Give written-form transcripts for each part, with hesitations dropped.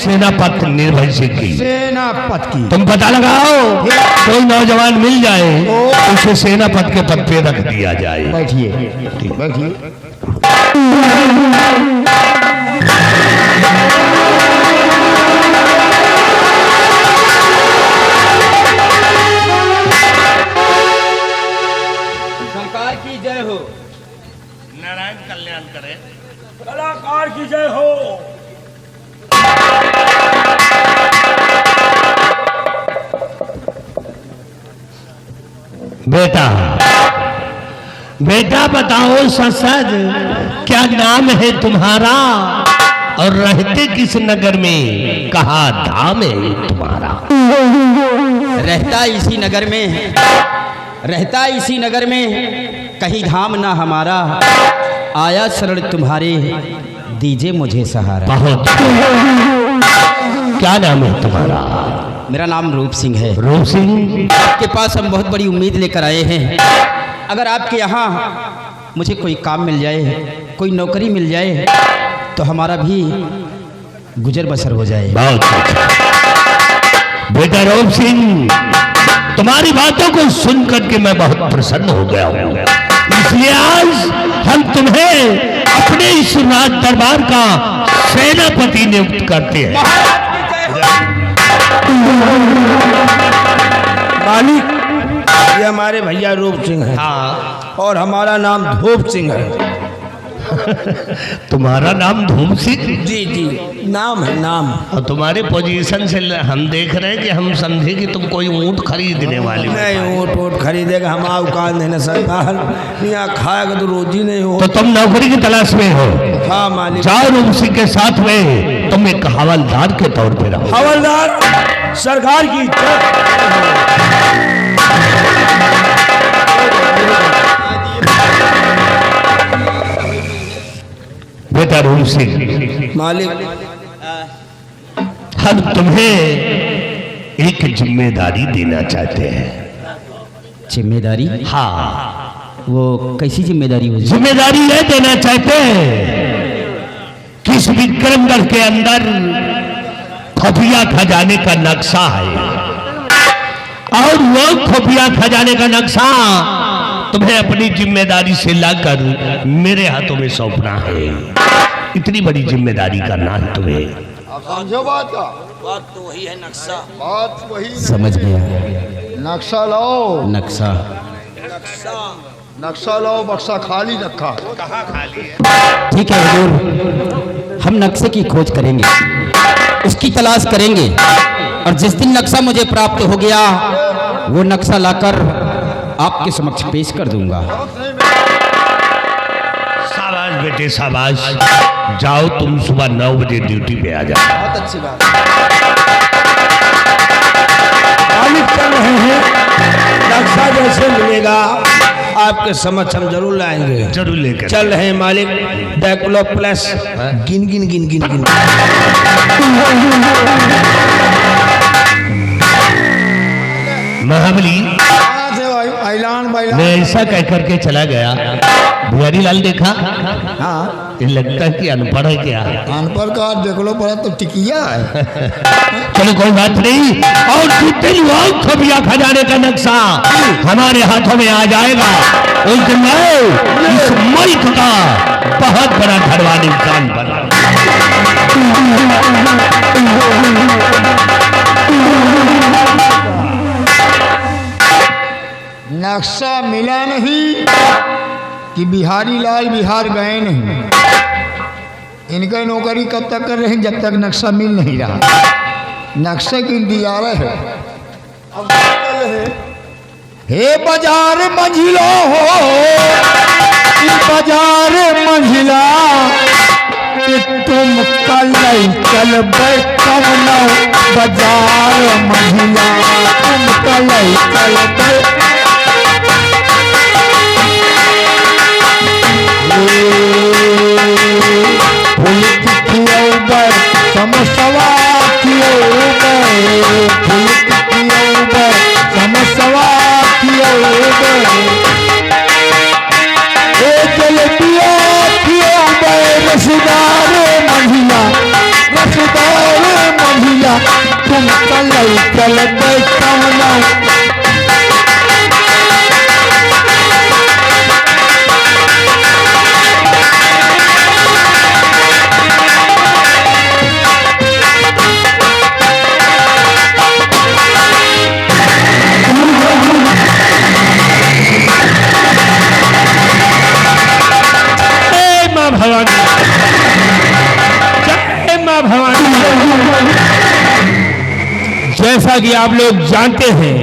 सेनापति निर्भय सिंह की। सेनापति की तुम पता लगाओ, कोई नौजवान मिल जाए उसे सेनापति के पद पे रख दिया जाए। बैठिए बैठिए। सरकार की जय हो। नारायण कल्याण करे। कलाकार की जय हो। बेटा बेटा बताओ सच क्या नाम है तुम्हारा और रहते किस नगर में, कहाँ धाम है तुम्हारा? रहता इसी नगर में, रहता इसी नगर में, कहीं धाम ना हमारा। आया शरण तुम्हारे, दीजिए मुझे सहारा। बहुत क्या नाम है तुम्हारा? मेरा नाम रूप सिंह है। रूप सिंह, आपके पास हम बहुत बड़ी उम्मीद लेकर आए हैं। अगर आपके यहाँ मुझे कोई काम मिल जाए, कोई नौकरी मिल जाए, तो हमारा भी गुजर बसर हो जाए। बहुत अच्छा बेटा रूप सिंह, तुम्हारी बातों को सुनकर के मैं बहुत प्रसन्न हो गया हूँ। इसलिए आज हम तुम्हें अपने इस राज दरबार का सेनापति नियुक्त करते हैं। मालिक, ये हमारे भैया रूप सिंह है। हाँ, और हमारा नाम धूप सिंह है। तुम्हारा नाम धूम सिंह? जी जी, नाम है नाम। और तुम्हारे पोजीशन से हम देख रहे हैं कि हम समझे कि तुम कोई ऊंट खरीदने वाले हो। नहीं, ऊँट ऊँट खरीदेगा हम औकात नहीं ना सरकार, यहाँ खाएगा तो रोजी नहीं हो। तो तुम नौकरी की तलाश में हो? हाँ मालिक। जाओ रूप सिंह के साथ में तुम एक हवलदार के तौर पे रहो। हवलदार सरकार की बेटा रूप सिंह, मालिक। हम तुम्हें एक जिम्मेदारी देना चाहते हैं। जिम्मेदारी? हाँ, वो कैसी जिम्मेदारी हो? जिम्मेदारी यह देना चाहते हैं कि इस विक्रमगढ़ के अंदर खुफिया खजाने का नक्शा है और वो खुफिया खजाने का नक्शा तुम्हें अपनी जिम्मेदारी से लाकर मेरे हाथों में सौंपना है। इतनी बड़ी जिम्मेदारी करना है तुम्हें। समझो बात का? बात तो वही है, नक्शा। बात वही है। समझ गया। नक्शा लाओ, नक्शा नक्शा लाओ, बक्सा खाली रखा। ठीक है हुजूर, हम नक्शे की खोज करेंगे, उसकी तलाश करेंगे, और जिस दिन नक्शा मुझे प्राप्त हो गया वो नक्शा लाकर आपके समक्ष पेश कर दूंगा। शाबाश बेटे शाबाश। जाओ तुम सुबह 9 बजे ड्यूटी पे आ जाओ। बहुत अच्छी बात। मालिक चल रहे हैं, नक्शा जैसे मिलेगा आपके समक्ष हम जरूर लाएंगे। जरूर लेकर चल रहे हैं मालिक। डेकुलो प्लस गिन गिन गिन गिन गिन। महाबली, ऐलान मैं ऐसा कह करके चला गया। बिहारी लाल देखा? हाँ, ये लगता है कि अनपढ़ है क्या? अनपढ़ का देख लो, पड़ा तो टिकिया है। चलो कोई बात नहीं। और जितने लोग खुफिया खजाने का नक्शा हमारे हाथों में आ जाएगा उस दिन मैं इस मुल्क का बहुत बड़ा धरवान इंसान बना। नक्शा मिला नहीं कि बिहारी लाल बिहार गए नहीं। इनका नौकरी कब तक कर रहे हैं? जब तक नक्शा मिल नहीं रहा। नक्शे की इंतजार है। अब हे बाजार मंझिला हो, बाजार मंझिला कि तुम कल चल बैठम बाजार मंझिला, तुम कल चल समसवा कियो समसवा कियो जलबिया कियो रसदार मंझिला, रसदार सूर्या तुम चल कौना भवानी, जय मां भवानी। जैसा कि आप लोग जानते हैं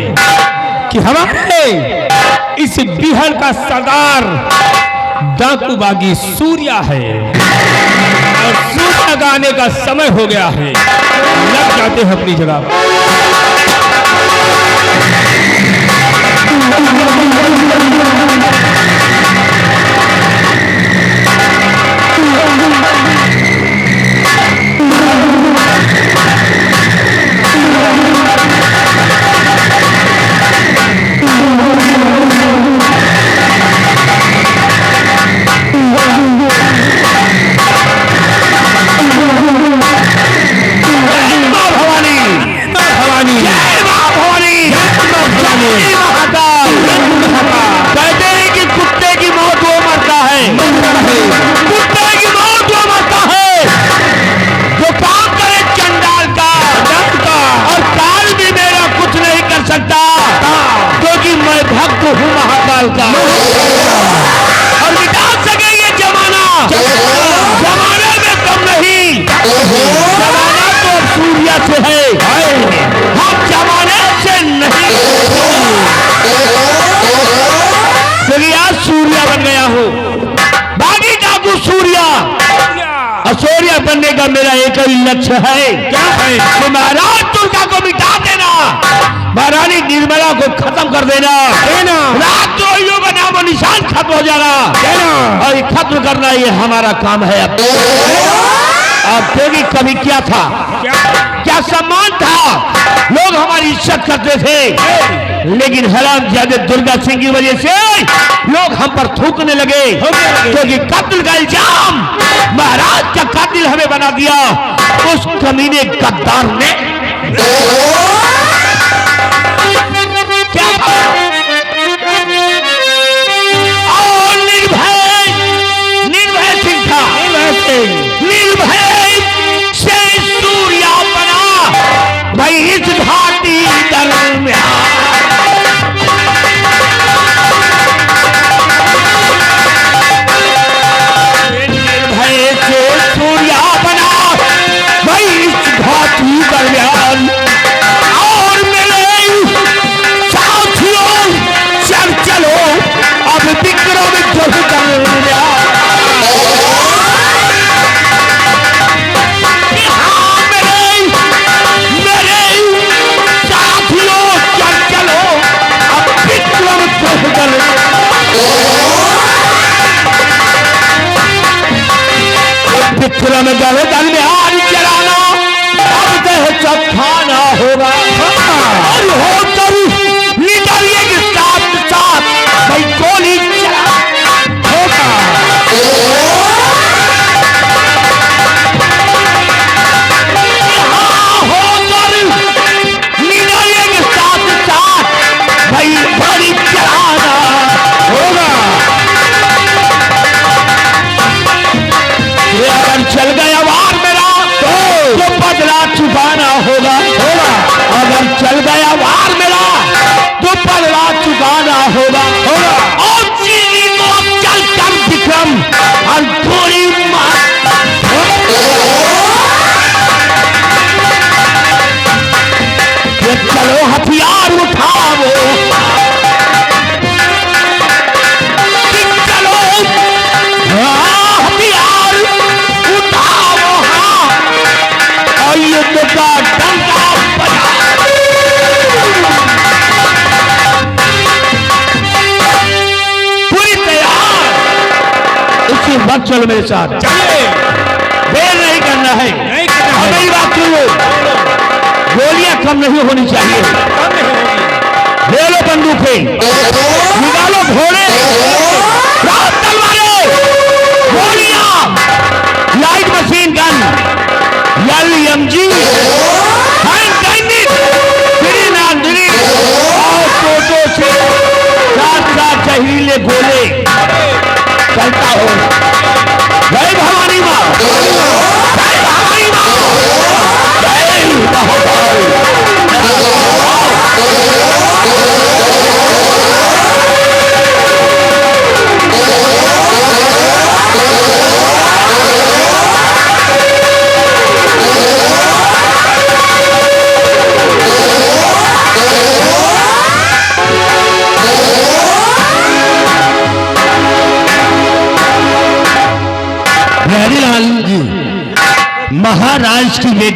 कि हमारे इस बिहार का सरदार डाकू बागी सूर्या है और सूर्या का आने का समय हो गया है। लग जाते हैं अपनी जगह। कहते हैं कि कुत्ते की मौत वो मरता है, कुत्ते की मौत वो मरता है जो काम करे चंडाल का, और काल भी मेरा कुछ नहीं कर सकता क्योंकि मैं भक्त हूँ महाकाल का। और मिटा सकेंगे जमाना, जमाने में कम नहीं, जमाना तो सूर्या से है, हम जमाने से नहीं। सूर्या बन गया हूँ, बागी डाकू सूर्या। और सूर्या बनने का मेरा एक ही लक्ष्य है, क्या है? कि महाराज दुर्गा को मिटा देना, महारानी निर्मला को खत्म कर देना, राजद्रोहियों का नामो निशान खत्म हो जाना, और ये खत्म करना ये हमारा काम है। अब देखिए कभी क्या था, क्या सम्मान था, लोग हमारी इज्जत करते थे, लेकिन हरामजादे दुर्गा सिंह की वजह से लोग हम पर थूकने लगे क्योंकि कत्ल का इल्जाम महाराज का कातिल हमें बना दिया उस कमीने गद्दार ने। क्या निर्भय सिंह था, निर्भय से सूर्या बना भाई इस घाटी दरमियान। निर्भय से सूर्या बना भाई इस घाटी दरमियान। और मेरे साथियों चल चलो अब विक्रम युद्ध दरमियान। विक्रम गर्दन में हाथ चलाना अब दहशत खाना होगा, और होकर निकलिए के साथ साथ भाई गोली चला होगा। होकर निकलिए के साथ साथ भाई गोली चलाना होगा। अगर चल गया वार मेरा तो बदला चुकाना होगा, अगर चल गया वार मेरा तो बदला चुकाना होगा। और चीनी को चल कर विक्रम और गोली मार। चलो हथियार उठाओ, चलो हथियार उठाओ, और युद्ध का डंका बजाओ। पूरी तैयार, इसी वक्त चलो मेरे साथ, चलिए। देर नहीं करना है, मेरी बात सुनो, गोलियां कम नहीं होनी चाहिए। ले लो बंदूकें, निकालो घोड़े, तलवारें, गोलियां, लाइट मशीन गन, LMG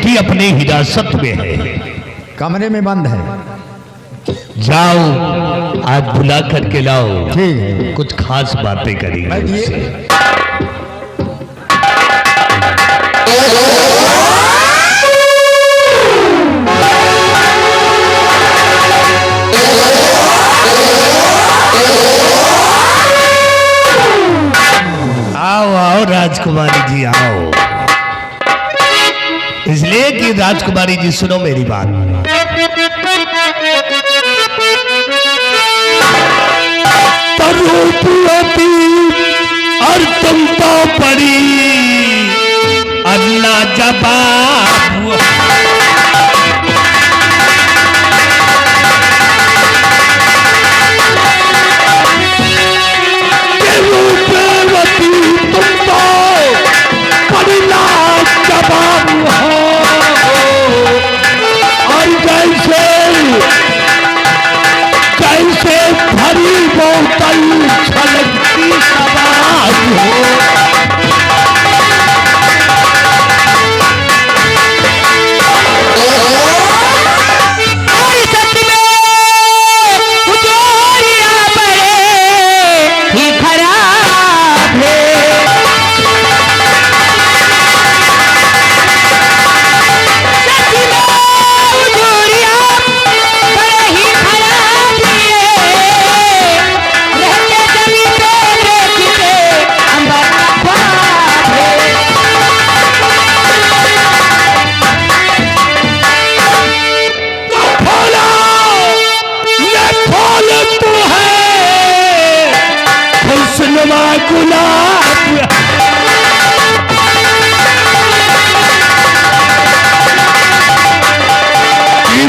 लड़की अपनी हिरासत में है, कमरे में बंद है। जाओ आज बुला करके लाओ, ठीक है। कुछ खास बातें करेंगे बैठिए। उससे। आओ आओ राजकुमारी जी आओ। इसलिए कि राजकुमारी जी सुनो मेरी बात। रूपवती और तुम तो पड़ी अल्लाह जवाब। रूपवती तुम तो बड़ी लाजवाब हो, और जैसे कैसे भरी बोतल छलकती सवार हो।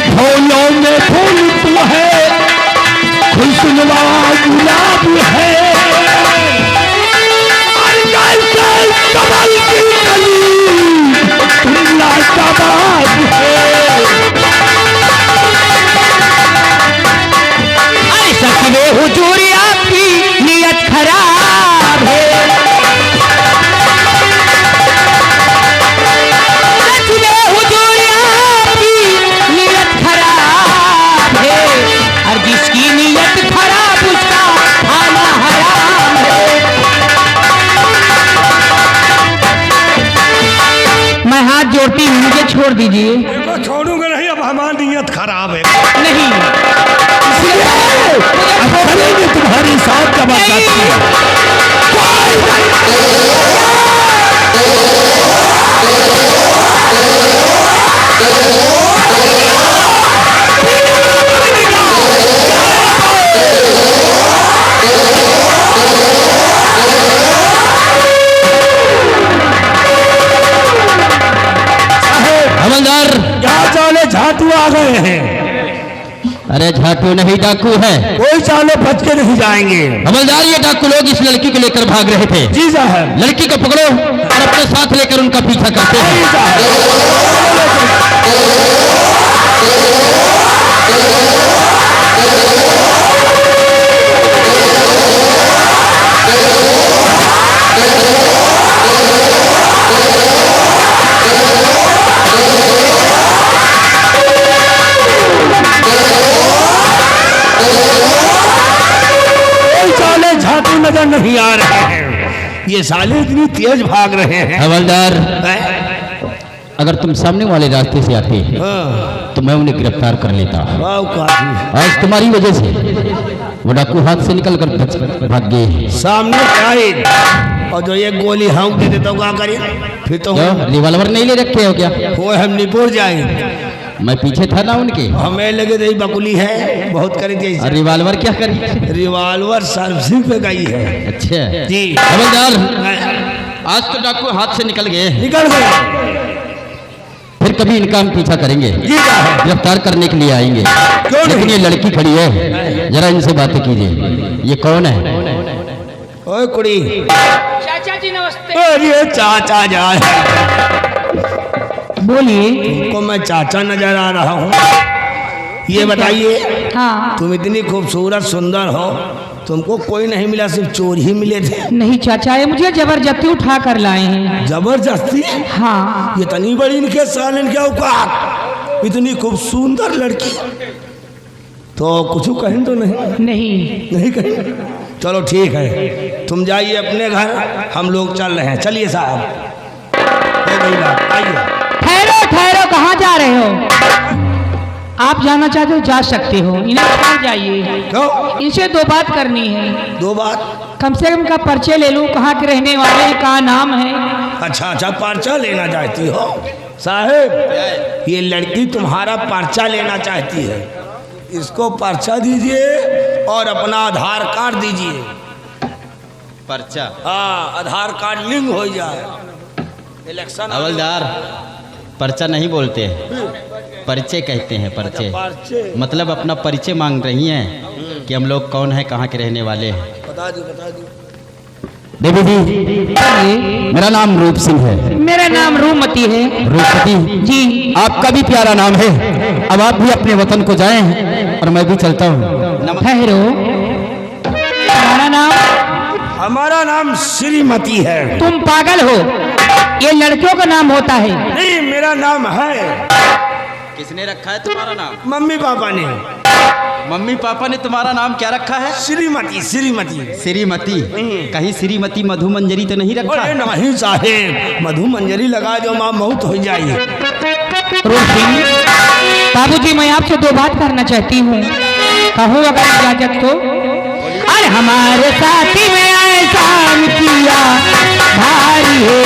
फूलों में फूल तू है, खुशनुमा गुलाब है, और जैसे कमल की कली तुम लाजवाब है। सखबे हुजूर आपकी नियत खराब है। सखबे हुजूर आपकी नियत खराब है, और जिसकी नियत खराब उसका खाना हराम है। मैं हाथ जोड़ती हूँ, मुझे छोड़ दीजिए। देखो छोड़ूंगा नहीं, अब हमारी नीयत खराब है। नहीं करेंगे तुम्हारी साथ का बात करती है। हवलदार, क्या चाले झाटू आ गए हैं। अरे झाटू नहीं, डाकू है। कोई चाले बच के नहीं जाएंगे। हवलदार, ये डाकू लोग इस लड़की को लेकर भाग रहे थे। जी साहब। लड़की को पकड़ो और अपने साथ लेकर उनका पीछा करते हैं। झाटू नजर नहीं आ रहे हैं, ये साले इतनी तेज भाग रहे हैं। हवलदार, अगर तुम सामने वाले रास्ते से आते तो मैं उन्हें गिरफ्तार कर लेता। आज तुम्हारी वजह से वो डाकू हाथ से निकल कर भाग गए। सामने आए और जो ये गोली हाँक दे देता क्या करिए फिर तो रिवॉल्वर नहीं ले रखे हो क्या? वो हम निपुर जाएंगे। मैं पीछे था ना उनके, हमें लगे रही बकुली है बहुत करी थी। और रिवॉल्वर क्या करी? रिवॉल्वर सर्विसिंग पे गई है। अच्छा जी हवलदार, आज तो डाकू हाथ से निकल गए, निकल गए। फिर कभी इनका हम पीछा करेंगे, गिरफ्तार करने के लिए आएंगे। लेकिन ये लड़की खड़ी है, जरा इनसे बातें कीजिए। ये कौन है? ओए कुड़ी। चाचा जी नमस्ते। अरे चाचा जा बोलिए। तुमको मैं चाचा नजर आ रहा हूँ। ये बताइए, हाँ, तुम इतनी खूबसूरत सुंदर हो, तुमको कोई नहीं मिला, सिर्फ चोर ही मिले थे। नहीं चाचा, ये मुझे जबरदस्ती उठा कर लाए हैं। जबरदस्ती? हाँ। ये इतनी बड़ी इनके साल, इनके औकात, इतनी खूब सुंदर लड़की, तो कुछ कहें तो नहीं? नहीं कहें। चलो ठीक है, तुम जाइए अपने घर, हम लोग चल रहे हैं। चलिए साहब, हो गई बात, आइए। ठहरो, कहाँ जा रहे हो? आप जाना चाहते हो जा सकते हो, इन्हें छोड़ जाइए। क्यों? इनसे दो बात करनी है। दो बात? कम से कम का परिचय ले लूं, कहाँ के रहने वाले हैं, कहाँ नाम है। अच्छा, पर्चा लेना चाहती हो? साहब, ये लड़की तुम्हारा पर्चा लेना चाहती है। इसको पर्चा दीजिए और अपना आधार कार्ड दीजिए। पर्चा? हाँ, आधार कार्ड लिंक हो जाए। इलेक्शन हवलदार, पर्चा नहीं बोलते हैं, परिचय कहते हैं। परिचय मतलब अपना परिचय मांग रही हैं कि हम लोग कौन है, कहाँ के रहने वाले हैं। बता दो। देवी जी, मेरा नाम रूप सिंह है। मेरा नाम रूपमती है। रूपमती जी। आपका भी प्यारा नाम है। अब आप भी अपने वतन को जाएं और मैं भी चलता हूँ। ठहरो, तुम्हारा नाम? हमारा नाम श्रीमती है। तुम पागल हो, ये लड़कियों का नाम होता है। नहीं, मेरा नाम है। किसने रखा है तुम्हारा नाम? मम्मी पापा ने। मम्मी पापा ने तुम्हारा नाम क्या रखा है? श्रीमती। श्रीमती? कहीं श्रीमती मधुमंजरी तो नहीं रखा? अरे नहीं साहेब, मधुमंजरी लगा जो माँ मौत हो जाए। बाबूजी, मैं आपसे दो बात करना चाहती हूँ, कहो अगर इजाजत तो। अरे हमारे साथी में एहसान किया भारी है,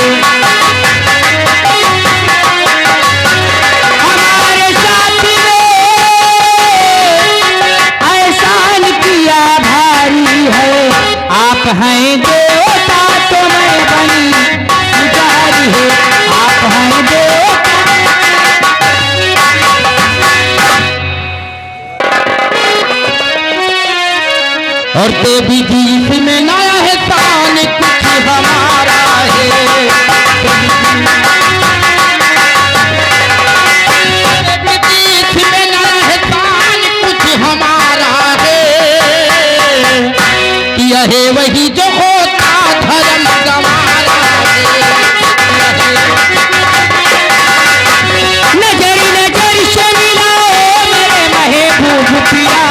हमारे साथी में एहसान किया भारी है। आप हैं देवता तो मैं बनी पुजारी है, आप हैं देवता। और देवी जी में नया है शान कुछ हमारा है। देवी जी में नया है शान कुछ हमारा है। यह है वही जो होता धर्म हमारा है। नजर नजर से मिलाओ मेरे महबूब पिया,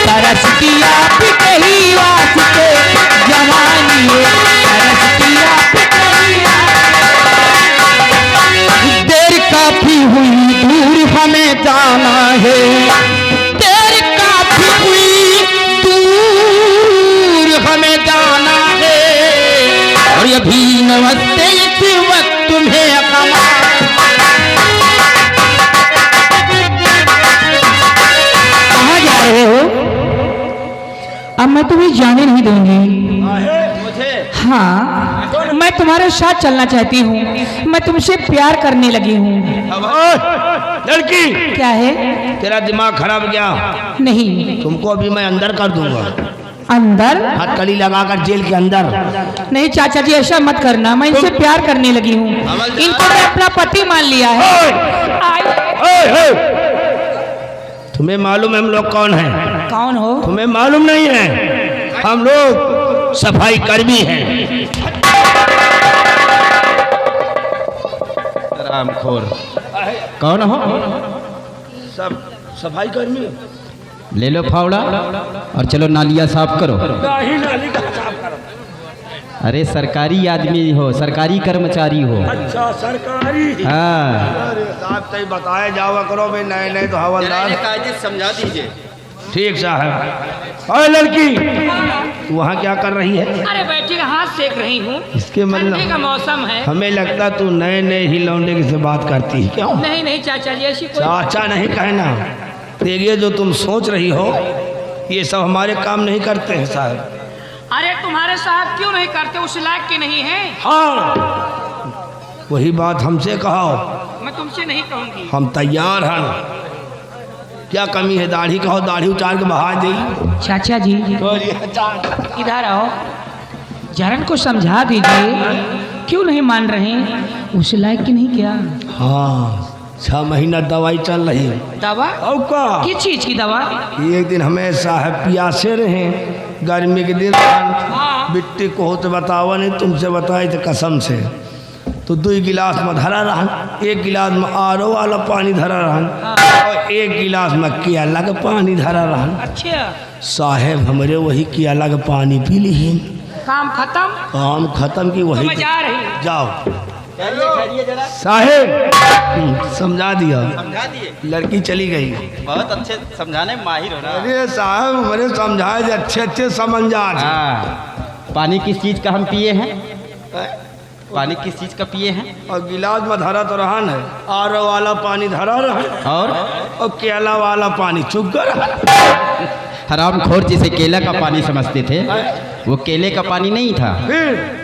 तरस किया पिटही वास्ते जवानी है, तरस किया पिटही। देर काफी हुई दूर हमें जाना है। देर काफी हुई दूर हमें जाना है। और अभी नमस्ते इस वक्त तुम्हें कमा। कहाँ जा रहे हो? अब मैं तुम्हें जाने नहीं दूंगी। मुझे? हाँ, मैं तुम्हारे साथ चलना चाहती हूँ, मैं तुमसे प्यार करने लगी हूँ। लड़की, क्या है? तेरा दिमाग खराब क्या? नहीं। तुमको अभी मैं अंदर कर दूंगा। अंदर? हथकड़ी लगाकर जेल के अंदर। नहीं चाचा जी, ऐसा मत करना, मैं इनसे प्यार करने लगी हूँ, इनको मैं अपना पति मान लिया है। तुम्हें मालूम है हम लोग कौन हैं? कौन हो? तुम्हें मालूम नहीं है? हम लोग सफाई कर्मी हैं। रामखोर कौन हो? सब सफाई कर्मी। ले लो फावड़ा और चलो नालियाँ साफ करो। नाली का साफ करो। अरे सरकारी आदमी हो, सरकारी कर्मचारी हो। अच्छा, सरकारी। हाँ। अरे साहब, तय बताया जावा करो भाई, नए तो हवलदार। समझा दीजिए। ठीक साहब। और लड़की, तू वहाँ क्या कर रही है? अरे बैठी हाथ सेक रही हूँ, इसके ठंडी का मतलब मौसम है। हमें लगता तू नए ही लौंडे की से बात करती है। क्यों? नहीं नहीं चाचा जी, ऐसी कोई चाचा नहीं कहना। ये जो तुम सोच रही हो, ये सब हमारे काम नहीं करते हैं साहब। अरे तुम्हारे साहब क्यों नहीं करते? उस लायक के नहीं है। हाँ, वही बात हमसे कहो। मैं तुमसे नहीं कहूंगी। हम तैयार हैं। क्या कमी है? दाढ़ी कहो, दाढ़ी उतार के बहा दी। चाचा जी इधर आओ, जरन को समझा दीजिए, क्यों नहीं मान रहे? उस लायक की नहीं क्या? हाँ, 6 महीना दवाई चल रही है। दवा? और का किस चीज की दवा? एक दिन हमें साहब प्यासे रहे, गर्मी के दिन बिट्टी को हो तो बतावा नहीं, तुमसे बताई तो कसम से। तो 2 गिलास में धरा रहन, 1 गिलास में आरो वाला पानी धरा रहन और 1 गिलास में केला का पानी धरा रहन। अच्छा, साहेब हमरे वही केला का पानी पी ली, काम खत्म? काम खत्म की वही। मैं जा रही। जाओ साहेब, समझा दिया, लड़की चली गई। बहुत अच्छे समझाने में माहिर हो ना। अरे साहब हमारे समझाए थे, अच्छे अच्छे समझ आ। हाँ, पानी किस चीज़ का हम पिए हैं? पानी किस चीज़ का पिए हैं? और गिलास में धरा तो रहा है, आरो वाला पानी धरा रहा और केला वाला पानी चुप कर। हरामखोर जिसे केला का पानी समझते थे, वो केले का पानी नहीं था, फिर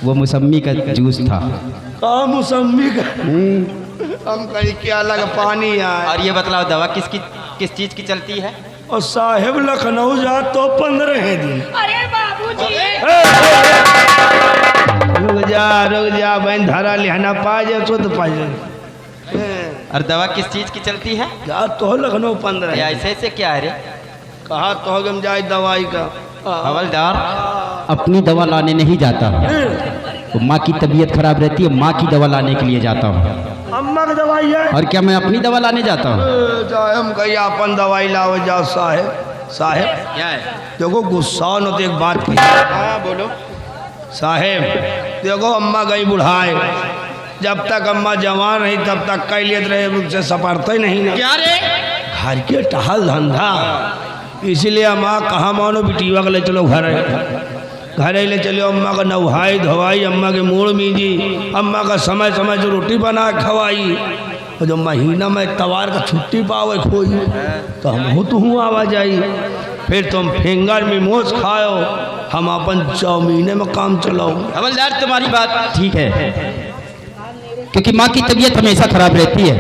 वो मौसम्मी का जूस था। कहा मौसम्मी का, हम कहीं केला का पानी आए। और ये बतलाओ दवा किस चीज़ की चलती है? और साहेब लखनऊ जा तो 15 दिन। अरे बाबूजी, रुक जा बहन, धरा लिहाना पा जाए तो पा जाए। और दवा किस चीज़ की चलती है? जा तो लखनऊ 15। ऐसे ऐसे क्या है रे? कहा तो गम जाए दवाई का। हवलदार अपनी दवा लाने नहीं जाता हूँ, तो माँ की तबीयत खराब रहती है, माँ की दवा लाने के लिए जाता हूँ। अम्मा की दवाई है। और क्या मैं अपनी दवा लाने जाता हूँ? हम कहीं अपन दवाई लाओ जाओ। साहेब क्या है? देखो गुस्सा न तो एक बात की। हाँ बोलो। साहेब देखो, अम्मा गई बुढ़ाए, जब तक अम्मा जवान रही तब तक कई लेते रहे, मुझसे सपरते ही नहीं ना। क्या रे? घर के टहल धंधा, इसीलिए अम्मा कहाँ मानो बिटिया के ले चलो घर ले चलो, अम्मा का नहाई धोवाई, अम्मा के मूड मीजी, अम्मा का समय समय से रोटी बना खवाई। और जब महीना में तवार का छुट्टी पावे खोई तो हम तो हूँ आवाजाई। फिर तुम फिंगर मिमोज खाओ, हम अपन चौमीने में काम चलाओ। हवलदार तुम्हारी बात ठीक है, क्योंकि माँ की तबीयत हमेशा खराब रहती है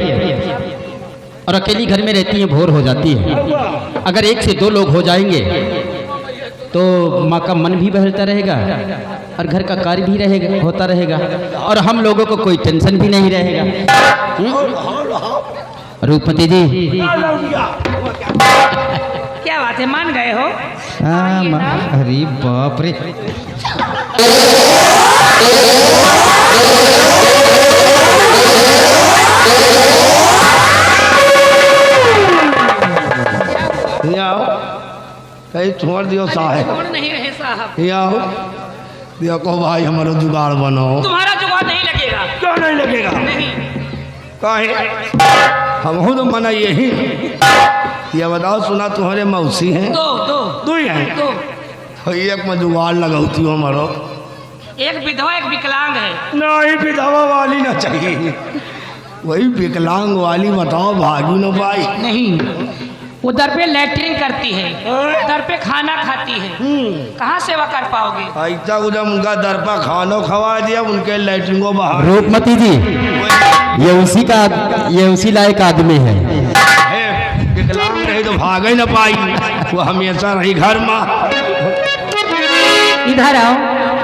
और अकेली घर में रहती है, बोर हो जाती है। अगर 1 से 2 लोग हो जाएंगे तो माँ का मन भी बहलता रहेगा और घर का कार्य भी रहेगा, होता रहेगा, और हम लोगों को कोई टेंशन भी नहीं रहेगा। रूपमती जी, क्या बात है, मान गए हो? अरे बाप रे, कहीं छोड़ दियो साहेब। छोड़ नहीं रहे साहब। आओ देखो भाई, हमारा जुगाड़ बनाओ। तुम्हारा जुगाड़ नहीं लगेगा। क्यों नहीं लगेगा? नहीं। काहे? हम हो तो मना यही। ये बताओ, सुना तुम्हारे मौसी हैं? दो ही हैं। तो एक में जुगाड़ लगाती हो हमारो। एक विधवा एक विकलांग है। नहीं, विधवा वाली ना चाहिए, वही विकलांग वाली बताओ, भागी न पाई। नहीं, वो दर पे लैट्रिन करती है, दर पे खाना खाती है, कहाँ सेवा कर पाओगे? ऐसा कुछ उनका दर पर खानो खवा दिया, उनके लैट्रिन को बाहर। रूपमती जी, ये उसी लायक आदमी है। विकलांग नहीं तो भाग ही न पाई, वो हमेशा रही घर में। इधर आओ,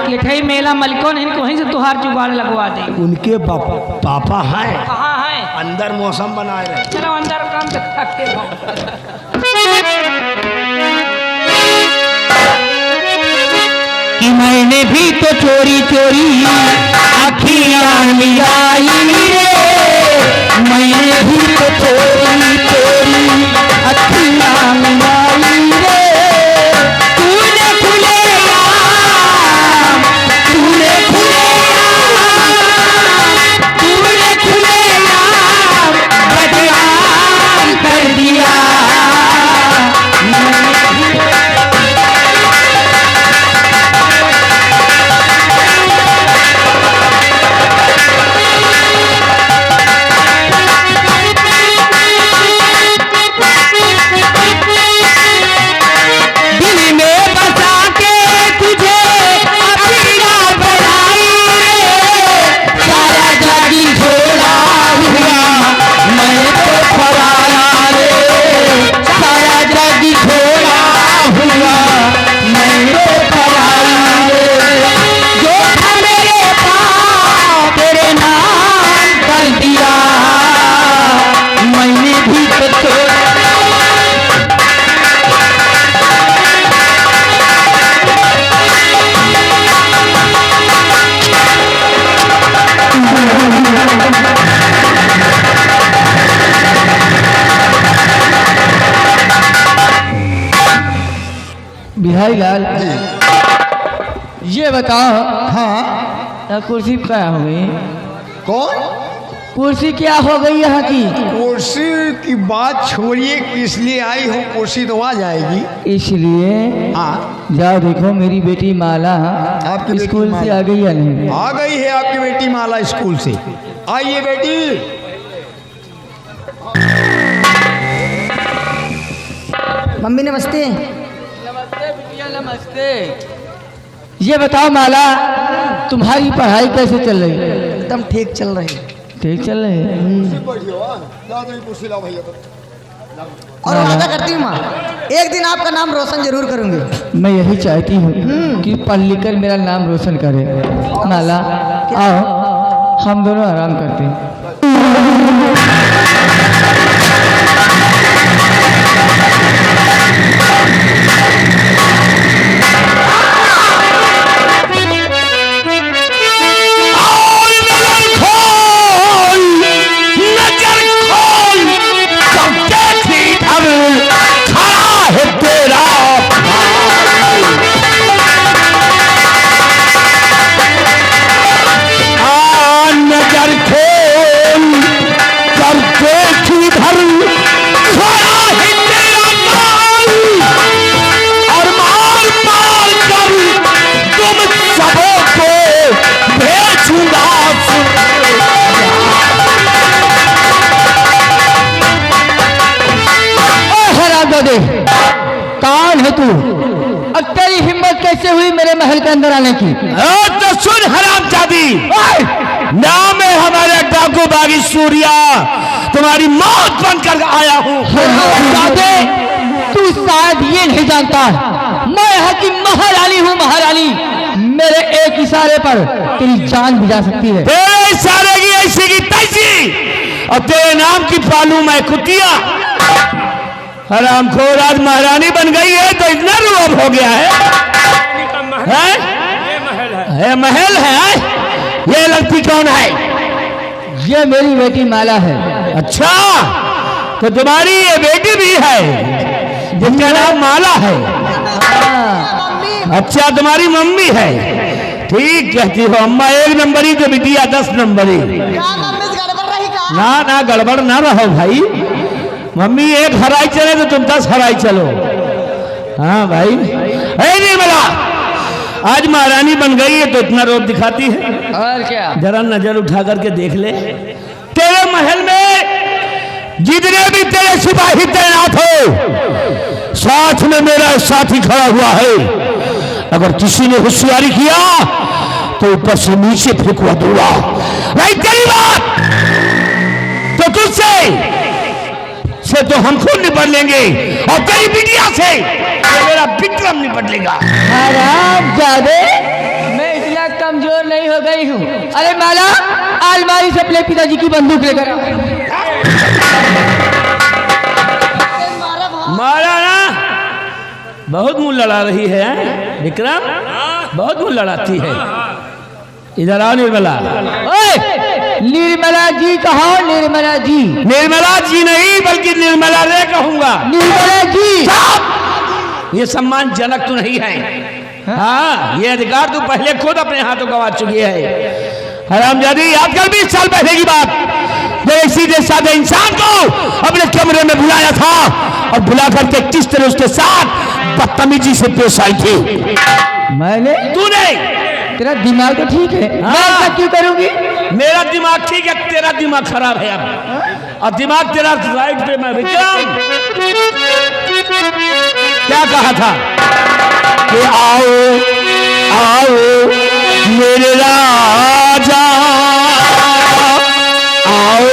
केठई मेला मलिको नहीं, वहीं से तुहार जुगाड़ लगवा दे। उनके पापा हैं? कहाँ है? अंदर मौसम बनाए रहे। चलो अंदर काम करते हो। कि मैंने भी तो चोरी चोरी अखियाँ मिलाई रे, मैंने भी तो चोरी चोरी अखियाँ मिलाई रे। तूने खुले तूने खुले बदनाम कर दिया। बिहारी लाल, ये बताओ हाँ कुर्सी क्या हो गई? कौन? कुर्सी क्या हो गई यहाँ की? कुर्सी की बात छोड़िए, किस लिए आई हो? कुर्सी तो आ जाएगी। इसलिए हाँ जाओ देखो मेरी बेटी माला आपकी बेटी स्कूल से माला। आ गई या नहीं? आ गई है आपकी बेटी माला स्कूल से। आइए बेटी। मम्मी नमस्ते। नमस्ते बिटिया नमस्ते। ये बताओ माला, तुम्हारी पढ़ाई कैसे चल रही है? एकदम ठीक चल रही है। ठीक चल रही है। और वादा करती हूँ माँ, एक दिन आपका नाम रोशन जरूर करूँगी। मैं यही चाहती हूँ कि पढ़ लिख कर मेरा नाम रोशन करे। माला आओ हम दोनों आराम करते हैं। कौन है तू? अब तेरी हिम्मत कैसे हुई मेरे महल के अंदर आने की? तो सुन हरामजादी, नाम है हमारे डाकू बागी सूर्या, तुम्हारी मौत बनकर आया हूँ। तू शायद ये नहीं जानता, मैं यहाँ की महारानी हूँ, महारानी। मेरे एक इशारे पर तेरी जान भी जा सकती है। तेरे इशारे की ऐसी की तैसी, और तेरे नाम की पालू मैं कुतिया। हरामखोर आज महारानी बन गई है तो इतना रुआब हो गया है? ये महल है? ये लड़की कौन है? ये मेरी बेटी माला है। अच्छा, तो तुम्हारी ये बेटी भी है जिनका नाम माला है? अच्छा, तुम्हारी मम्मी है। ठीक कहती हो अम्मा, 1 नंबरी तो बिटिया 10 नंबरी। ना ना गड़बड़ ना रहो भाई, मम्मी 1 हराई चले तो तुम 10 हराई चलो। हाँ भाई। निर्मला, आज महारानी बन गई है तो इतना रोब दिखाती है। और क्या? जरा नजर उठा करके देख ले, तेरे महल में जितने भी तेरे सिपाही तैनात हो, साथ में मेरा साथी खड़ा हुआ है। अगर किसी ने होशियारी किया तो ऊपर से नीचे फेंकवा दूंगा। नहीं तेरी बात तो तुझसे से तो हम खुद निपट लेंगे, और तेरी बिटिया से तो मेरा विक्रम निपट लेगा। हरामजादे, मैं इतना कमजोर नहीं हो गई हूँ। अरे माला, अलमारी से अपने पिताजी की बंदूक लेकर आ। मारा ना, बहुत मुंह लड़ा रही है विक्रम, बहुत मुंह लड़ाती है। इधर आओ निर्मला। निर्मला जी कहो, निर्मला जी। निर्मला जी नहीं बल्कि निर्मला रे कहूंगा। निर्मला जी। ये सम्मानजनक तो नहीं है। हाँ, ये अधिकार तू पहले खुद अपने हाथों गंवा चुकी है। हरामजादी, याद कर 20 साल पहले की बात, जब सीधे साधे इंसान को अपने कमरे में बुलाया था और बुला करके किस तरह उसके साथ बदतमीजी से पेश आई थी। मैंने? तूने? तेरा दिमाग तो ठीक है। हाँ। मैं ऐसा क्यों करूंगी? मेरा दिमाग ठीक है, तेरा दिमाग खराब है। अब और दिमाग तेरा राइट पे। मैं विक्रम क्या कहा था कि आओ आओ मेरे राजा, आओ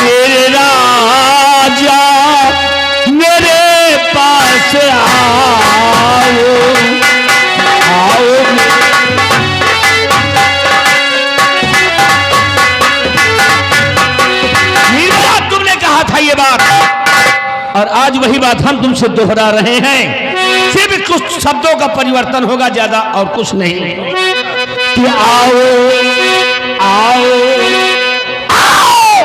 मेरे राजा, मेरे पास आओ आओ। तुमने कहा था ये बात, और आज वही बात हम तुमसे दोहरा रहे हैं। सिर्फ कुछ शब्दों का परिवर्तन होगा, ज्यादा और कुछ नहीं। कि आओ आओ आओ।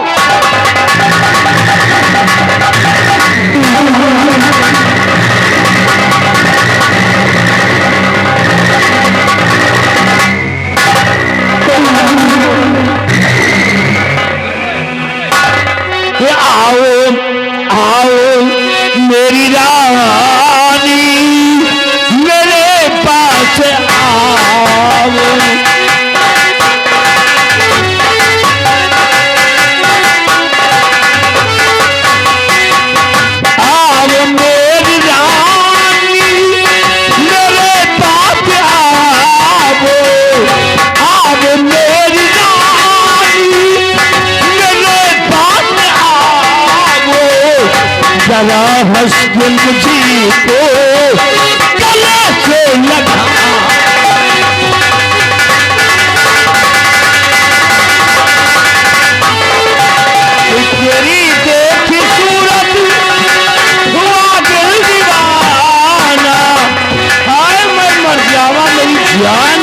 जरा हंस के मुझको गले से लगा। तेरी देखी सूरत हुआ दिल दीवाना। हाय मैं मर जावा मेरी जान।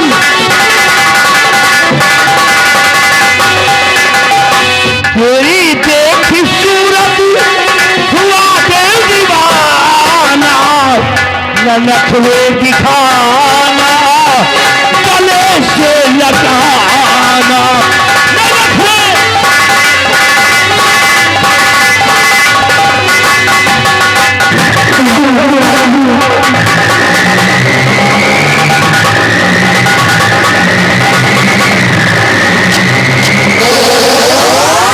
तेरी देखी सूरत हुआ दिल दीवाना। न नखरे दिखाना गले से लगा।